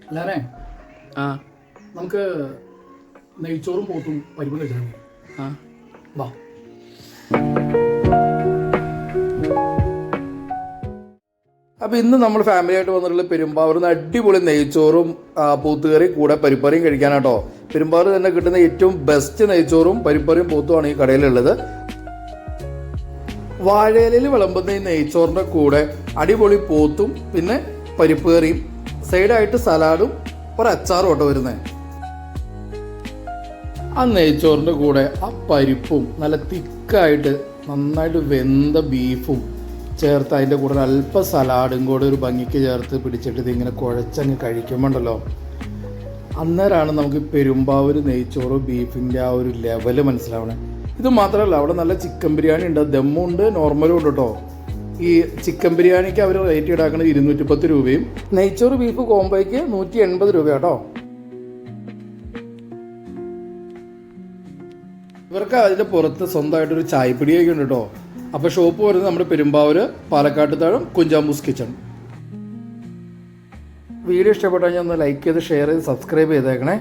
അല്ലാതെ ആ നമുക്ക് നെയ്ച്ചോറും പോത്തും പരിപ്പും കഴിച്ചാൽ ആ വാ. അപ്പോൾ ഇന്ന് നമ്മൾ ഫാമിലി ആയിട്ട് വന്നിട്ടുള്ള പെരുമ്പാവൂരിൽ അടിപൊളി നെയ്ച്ചോറും പോത്തുകറി കൂടെ പരിപ്പറിയും കഴിക്കാനാട്ടോ. പെരുമ്പാവൂർ തന്നെ കിട്ടുന്ന ഏറ്റവും ബെസ്റ്റ് നെയ്ച്ചോറും പരിപ്പറിയും പോത്തുമാണ് ഈ കടയിലുള്ളത്. വാഴയിലയിൽ വിളമ്പുന്ന ഈ നെയ്ച്ചോറിൻ്റെ കൂടെ അടിപൊളി പോത്തും പിന്നെ പരിപ്പ് കറിയും സൈഡായിട്ട് സലാഡും ഒരു അച്ചാറും കേട്ടോ വരുന്നത്. ആ നെയ്ച്ചോറിൻ്റെ കൂടെ ആ പരിപ്പും നല്ല തിക്കായിട്ട് നന്നായിട്ട് വെന്ത ബീഫും ചേർത്ത് അതിൻ്റെ കൂടെ അല്പം സലാഡും കൂടെ ഒരു ഭംഗിക്ക് ചേർത്ത് പിടിച്ചിട്ട് ഇതിങ്ങനെ കുഴച്ചങ്ങ് കഴിക്കുമ്പോണ്ടല്ലോ, അന്നേരമാണ് നമുക്ക് പെരുമ്പാവൂർ നെയ്ച്ചോറ് ബീഫിൻ്റെ ആ ഒരു ലെവല് മനസ്സിലാവണേ. ഇത് മാത്രമല്ല, അവിടെ നല്ല ചിക്കൻ ബിരിയാണി ഉണ്ട്, ദമ്മുണ്ട്, നോർമലും ഉണ്ട് കേട്ടോ. ഈ ചിക്കൻ ബിരിയാണിക്ക് അവർ റേറ്റ് ഈടാക്കുന്നത് 210 രൂപയും നെയ്ച്ചോറ് ബീഫ് കോംബോയ്ക്ക് 180 രൂപ കേട്ടോ. ഇവർക്ക് അതിൻ്റെ പുറത്ത് സ്വന്തമായിട്ടൊരു ചായപ്പിടിയൊക്കെ ഉണ്ട് കേട്ടോ. അപ്പോൾ ഷോപ്പ് വരുന്നത് നമ്മുടെ പെരുമ്പാവൂർ പാലക്കാട്ട് താഴം കുഞ്ചാമ്പൂസ് കിച്ചൺ. വീഡിയോ ഇഷ്ടപ്പെട്ടാൽ ഞാൻ ഒന്ന് ലൈക്ക് ചെയ്ത് ഷെയർ ചെയ്ത് സബ്സ്ക്രൈബ് ചെയ്തേക്കണേ.